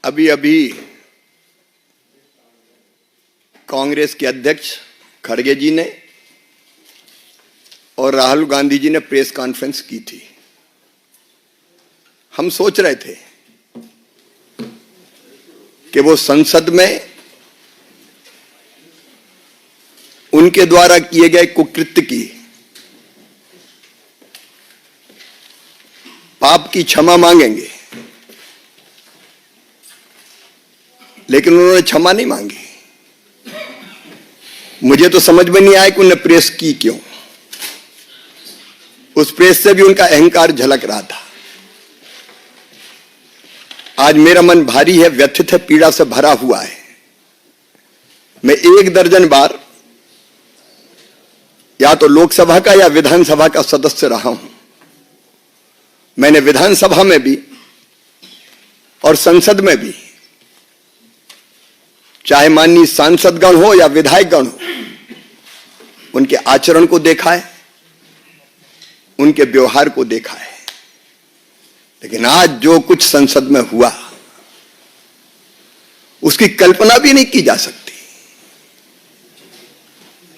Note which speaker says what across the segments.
Speaker 1: अभी अभी कांग्रेस के अध्यक्ष खड़गे जी ने और राहुल गांधी जी ने प्रेस कॉन्फ्रेंस की थी। हम सोच रहे थे कि वो संसद में उनके द्वारा किए गए कुकृत्य की, पाप की क्षमा मांगेंगे, लेकिन उन्होंने क्षमा नहीं मांगी। मुझे तो समझ में नहीं आया कि उन्होंने प्रेस की क्यों। उस प्रेस से भी उनका अहंकार झलक रहा था। आज मेरा मन भारी है, व्यथित है, पीड़ा से भरा हुआ है। मैं 1 दर्जन बार या तो लोकसभा का या विधानसभा का सदस्य रहा हूं। मैंने विधानसभा में भी और संसद में भी, चाहे माननीय सांसदगण हो या विधायकगण हो, उनके आचरण को देखा है, उनके व्यवहार को देखा है। लेकिन आज जो कुछ संसद में हुआ, उसकी कल्पना भी नहीं की जा सकती।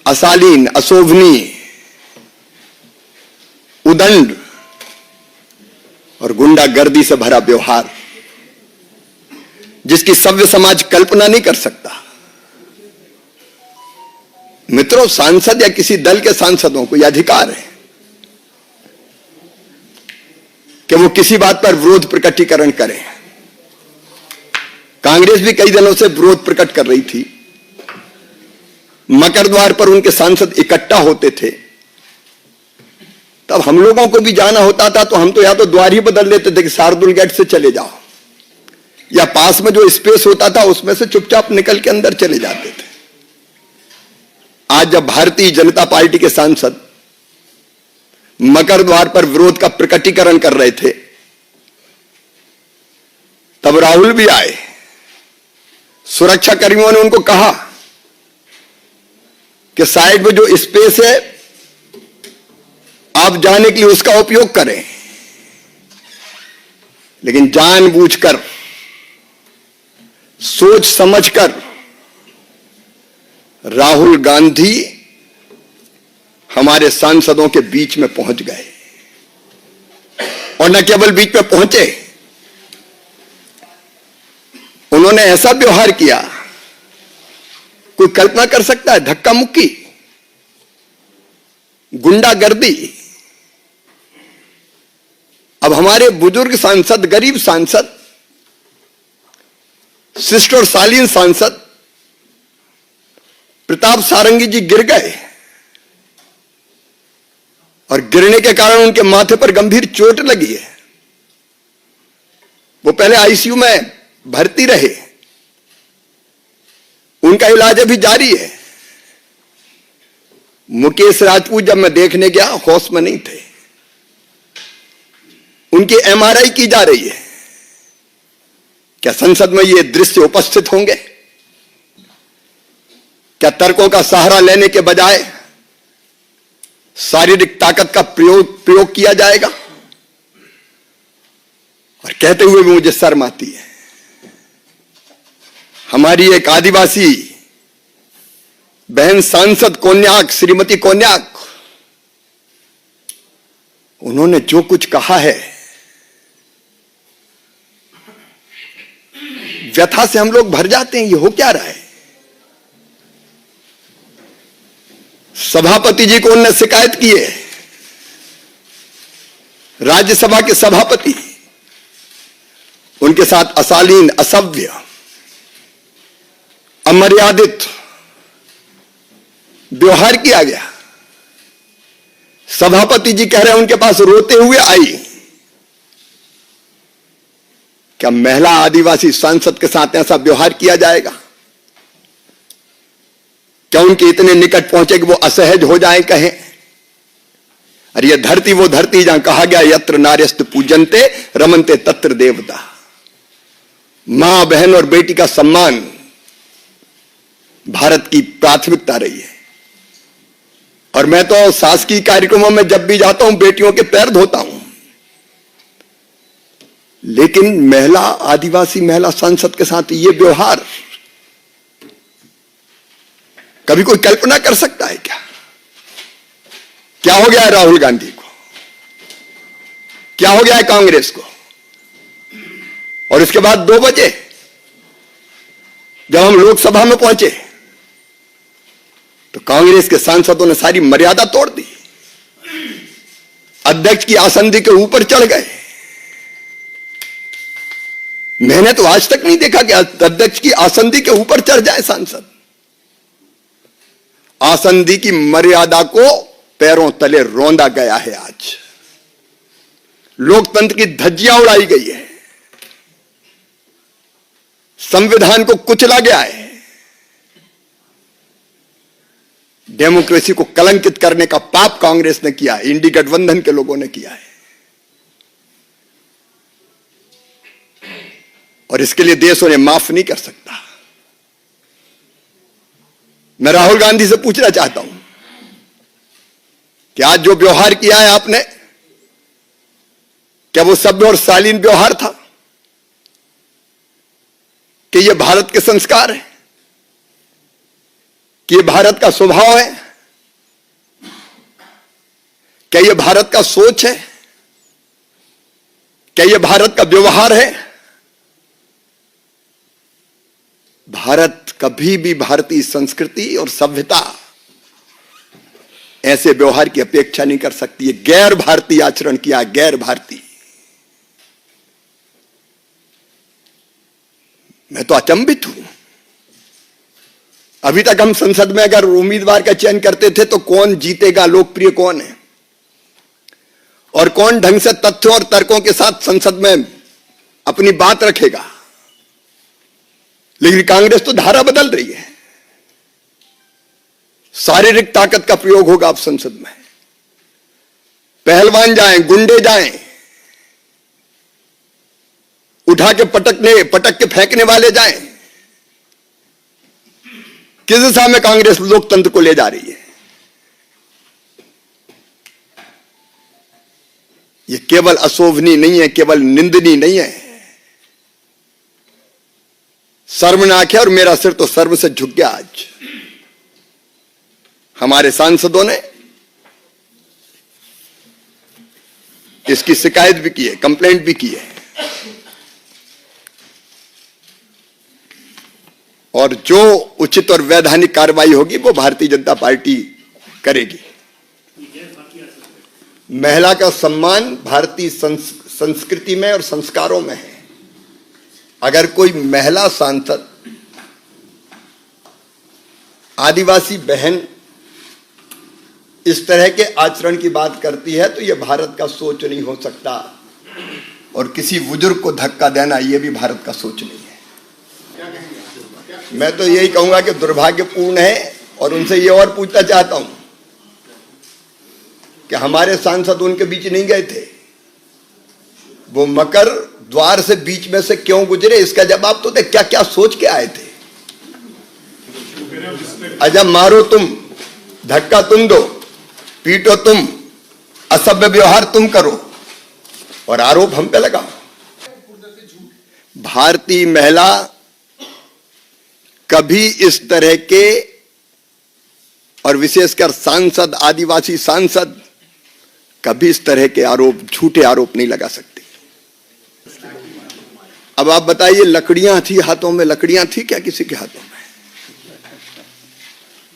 Speaker 1: अशालीन, अशोभनीय, उदंड और गुंडागर्दी से भरा व्यवहार, जिसकी सभ्य समाज कल्पना नहीं कर सकता। मित्रों, सांसद या किसी दल के सांसदों को यह अधिकार है कि वो किसी बात पर विरोध प्रकटीकरण करें। कांग्रेस भी कई दिनों से विरोध प्रकट कर रही थी। मकर द्वार पर उनके सांसद इकट्ठा होते थे, तब हम लोगों को भी जाना होता था तो हम तो या तो द्वार ही बदल लेते थे कि शार्दुल गेट से चले जाओ, या पास में जो स्पेस होता था उसमें से चुपचाप निकल के अंदर चले जाते थे। आज जब भारतीय जनता पार्टी के सांसद मकर द्वार पर विरोध का प्रकटीकरण कर रहे थे, तब राहुल भी आए। सुरक्षा कर्मियों ने उनको कहा कि साइड में जो स्पेस है आप जाने के लिए उसका उपयोग करें। लेकिन जानबूझकर, सोच समझकर राहुल गांधी हमारे सांसदों के बीच में पहुंच गए। और न केवल बीच में पहुंचे, उन्होंने ऐसा व्यवहार किया, कोई कल्पना कर सकता है? धक्का मुक्की, गुंडागर्दी। अब हमारे बुजुर्ग सांसद, गरीब सांसद, शिष्ट और शालीन सांसद प्रताप सारंगी जी गिर गए और गिरने के कारण उनके माथे पर गंभीर चोट लगी है। वो पहले आईसीयू में भर्ती रहे, उनका इलाज अभी जारी है। मुकेश राजपूत जब मैं देखने गया, होश में नहीं थे। उनकी एमआरआई की जा रही है। क्या संसद में ये दृश्य उपस्थित होंगे? क्या तर्कों का सहारा लेने के बजाय शारीरिक ताकत का प्रयोग किया जाएगा? और कहते हुए भी मुझे शर्म आती है। हमारी एक आदिवासी बहन सांसद कोन्याक, श्रीमती कोन्याक, उन्होंने जो कुछ कहा है, व्यथा से हम लोग भर जाते हैं। ये हो क्या रहा है? सभापति जी को उन्होंने शिकायत की है, राज्यसभा के सभापति। उनके साथ अशालीन, असभ्य, अमर्यादित व्यवहार किया गया। सभापति जी कह रहे हैं उनके पास रोते हुए आई। क्या महिला आदिवासी सांसद के साथ ऐसा व्यवहार किया जाएगा? क्या उनके इतने निकट पहुंचे कि वो असहज हो जाएं, कहें अरे ये धरती वो धरती जहां कहा गया यत्र नार्यस्त पूजन्ते रमन्ते तत्र देवता। मां, बहन और बेटी का सम्मान भारत की प्राथमिकता रही है। और मैं तो शासकीय कार्यक्रमों में जब भी जाता हूं, बेटियों के पैर धोता हूं। लेकिन महिला, आदिवासी महिला सांसद के साथ ये व्यवहार कभी कोई कल्पना कर सकता है क्या? क्या हो गया है राहुल गांधी को? क्या हो गया है कांग्रेस को? और इसके बाद 2 बजे जब हम लोकसभा में पहुंचे तो कांग्रेस के सांसदों ने सारी मर्यादा तोड़ दी, अध्यक्ष की आसंदी के ऊपर चढ़ गए। मैंने तो आज तक नहीं देखा कि अध्यक्ष की आसंदी के ऊपर चढ़ जाए सांसद। आसंदी की मर्यादा को पैरों तले रौंदा गया है। आज लोकतंत्र की धज्जियां उड़ाई गई है, संविधान को कुचला गया है, डेमोक्रेसी को कलंकित करने का पाप कांग्रेस ने किया है, इंडी गठबंधन के लोगों ने किया है। और इसके लिए देश उन्हें माफ नहीं कर सकता। मैं राहुल गांधी से पूछना चाहता हूं कि आज जो व्यवहार किया है आपने, क्या वो सभ्य और शालीन व्यवहार था? कि ये भारत के संस्कार है? कि ये भारत का स्वभाव है? क्या ये भारत का सोच है? क्या ये भारत का व्यवहार है? भारत कभी भी भारतीय संस्कृति और सभ्यता ऐसे व्यवहार की अपेक्षा नहीं कर सकती है। गैर भारतीय आचरण किया, गैर भारतीय। मैं तो अचंभित हूं। अभी तक हम संसद में अगर उम्मीदवार का चयन करते थे तो कौन जीतेगा, लोकप्रिय कौन है और कौन ढंग से तथ्यों और तर्कों के साथ संसद में अपनी बात रखेगा। लेकिन कांग्रेस तो धारा बदल रही है। शारीरिक ताकत का प्रयोग होगा अब संसद में। पहलवान जाएं, गुंडे जाएं, उठा के पटक के फेंकने वाले जाएं। किस दिशा में कांग्रेस लोकतंत्र को ले जा रही है? यह केवल अशोभनीय नहीं है, केवल निंदनीय नहीं है, शर्मनाक है। और मेरा सिर तो सर्व से झुक गया। आज हमारे सांसदों ने इसकी शिकायत भी की है, कंप्लेंट भी की है। और जो उचित और वैधानिक कार्रवाई होगी वो भारतीय जनता पार्टी करेगी। महिला का सम्मान भारतीय संस्कृति में और संस्कारों में है। अगर कोई महिला सांसद, आदिवासी बहन इस तरह के आचरण की बात करती है तो यह भारत का सोच नहीं हो सकता। और किसी बुजुर्ग को धक्का देना यह भी भारत का सोच नहीं है। मैं तो यही कहूंगा कि दुर्भाग्यपूर्ण है। और उनसे यह और पूछना चाहता हूं कि हमारे सांसद उनके बीच नहीं गए थे, वो मकर द्वार से बीच में से क्यों गुजरे? इसका जवाब तो दे। क्या क्या सोच के आए थे? अच्छा, मारो तुम, धक्का तुम दो, पीटो तुम, असभ्य व्यवहार तुम करो और आरोप हम पे लगाओ। भारतीय महिला कभी इस तरह के, और विशेषकर सांसद, आदिवासी सांसद, कभी इस तरह के आरोप, झूठे आरोप नहीं लगा सकते। अब आप बताइए, लकड़ियां थी हाथों में, लकड़ियां थी क्या किसी के हाथों में?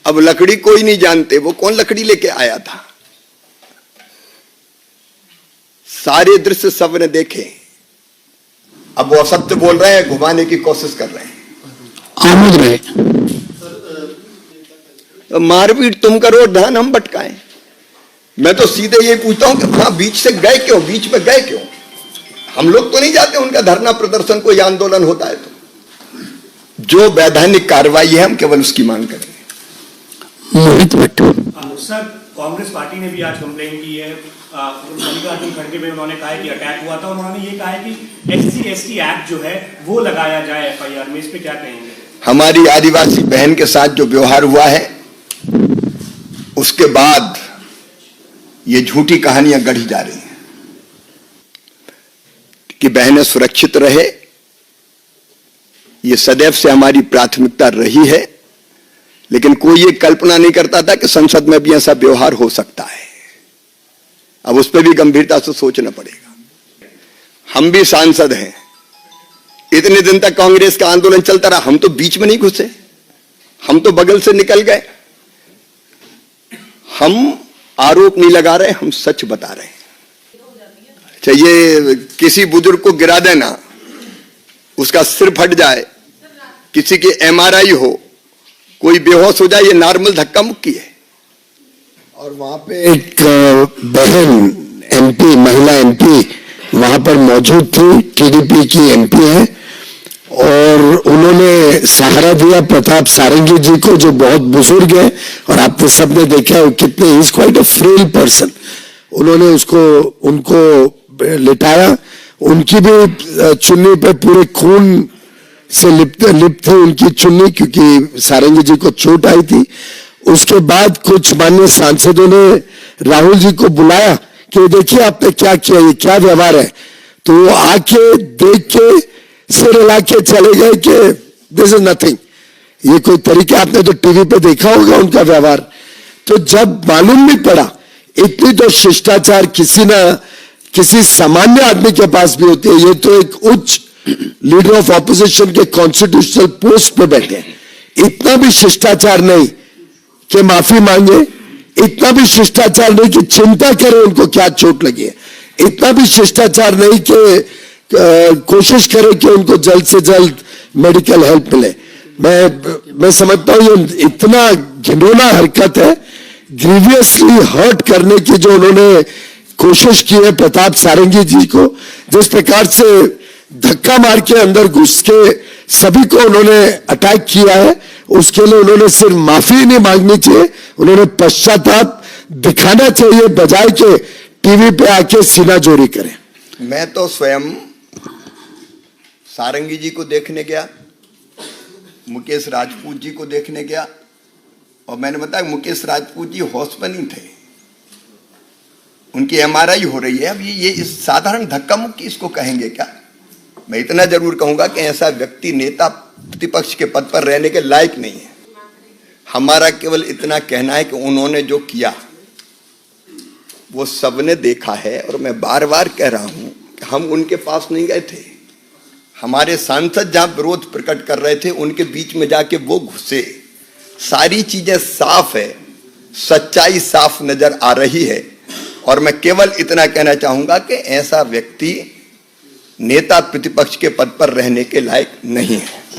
Speaker 1: अब लकड़ी कोई नहीं जानते, वो कौन लकड़ी लेके आया था। सारे दृश्य सबने देखे। अब वो असत्य बोल रहे हैं, घुमाने की कोशिश कर रहे हैं। मारपीट तुम करो, ध्यान हम भटकाएं। मैं तो सीधे ये पूछता हूं कि वहां बीच से गए क्यों, बीच में गए क्यों? हम लोग तो नहीं जाते उनका धरना प्रदर्शन, कोई आंदोलन होता है तो। जो वैधानिक कार्रवाई है हम केवल उसकी मांग करेंगे।
Speaker 2: मोहित भट्टू
Speaker 3: सर, कांग्रेस पार्टी ने भी आज कंप्लेन की है। मल्लिकार्जुन खड़गे में उन्होंने कहा है कि अटैक हुआ था। उन्होंने ये कहा है कि SC/ST एक्ट जो है वो लगाया जाए FIR में। इस पे क्या कहेंगे? हमारी
Speaker 1: आदिवासी बहन के साथ जो व्यवहार हुआ है उसके बाद ये झूठी कहानियां गढ़ी जा रही हैं। कि बहनें सुरक्षित रहे, ये सदैव से हमारी प्राथमिकता रही है। लेकिन कोई ये कल्पना नहीं करता था कि संसद में भी ऐसा व्यवहार हो सकता है। अब उस पर भी गंभीरता से सोचना पड़ेगा। हम भी सांसद हैं। इतने दिन तक कांग्रेस का आंदोलन चलता रहा, हम तो बीच में नहीं घुसे, हम तो बगल से निकल गए। हम आरोप नहीं लगा रहे, हम सच बता रहे हैं। अच्छा, ये किसी बुजुर्ग को गिरा देना, उसका सिर फट जाए, किसी की MRI हो, कोई बेहोश हो जाए, ये नॉर्मल धक्का मुक्की है।
Speaker 4: और वहां पे एक बहन MP, महिला MP वहां पर मौजूद थी, TDP की MP है, और उन्होंने सहारा दिया प्रताप सारंगी जी को, जो बहुत बुजुर्ग है और आपने सबने देखा है कितने, is quite a frail person. उन्होंने उनको लिटाया, उनकी भी चुन्नी पे पूरे खून से लिप्त थी उनकी चुन्नी, क्योंकि सारंगी जी को चोट आई थी। उसके बाद कुछ माननीय सांसदों ने राहुल जी को बुलाया कि देखिए आपने क्या किया, ये क्या व्यवहार है। तो वो आके देख के सिर हिला के चले गए कि दिस इज नथिंग। ये कोई तरीके, आपने तो टीवी पे देखा होगा उनका व्यवहार। तो जब मालूम नहीं पड़ा, इतनी तो शिष्टाचार किसी सामान्य आदमी के पास भी होती है। ये तो एक उच्च लीडर ऑफ ऑपोजिशन के कॉन्स्टिट्यूशनल पोस्ट पे बैठे हैं। इतना भी शिष्टाचार नहीं कि माफी मांगे, इतना भी शिष्टाचार नहीं कि चिंता करे उनको क्या चोट लगी है, इतना भी शिष्टाचार नहीं कि कोशिश करे कि उनको जल्द से जल्द मेडिकल हेल्प मिले। मैं समझता हूं ये इतना घिनौना हरकत है, ग्रीवियसली हर्ट करने की जो उन्होंने कोशिश की है प्रताप सारंगी जी को, जिस प्रकार से धक्का मार के अंदर घुस के सभी को उन्होंने अटैक किया है, उसके लिए उन्होंने सिर्फ माफी नहीं मांगनी चाहिए, उन्होंने पश्चाताप दिखाना चाहिए, बजाय के टीवी पे आके सीना जोरी करें।
Speaker 1: मैं तो स्वयं सारंगी जी को देखने गया, मुकेश राजपूत जी को देखने गया, और मैंने बताया मुकेश राजपूत जी होश में नहीं थे, उनकी MRI हो रही है। अब ये इस साधारण धक्का मुक्की इसको कहेंगे क्या? मैं इतना जरूर कहूंगा कि ऐसा व्यक्ति नेता प्रतिपक्ष के पद पर रहने के लायक नहीं है। हमारा केवल इतना कहना है कि उन्होंने जो किया वो सबने देखा है, और मैं बार बार कह रहा हूं कि हम उनके पास नहीं गए थे। हमारे सांसद जहां विरोध प्रकट कर रहे थे, उनके बीच में जाके वो घुसे। सारी चीजें साफ है, सच्चाई साफ नजर आ रही है, और मैं केवल इतना कहना चाहूंगा कि ऐसा व्यक्ति नेता प्रतिपक्ष के पद पर रहने के लायक नहीं है।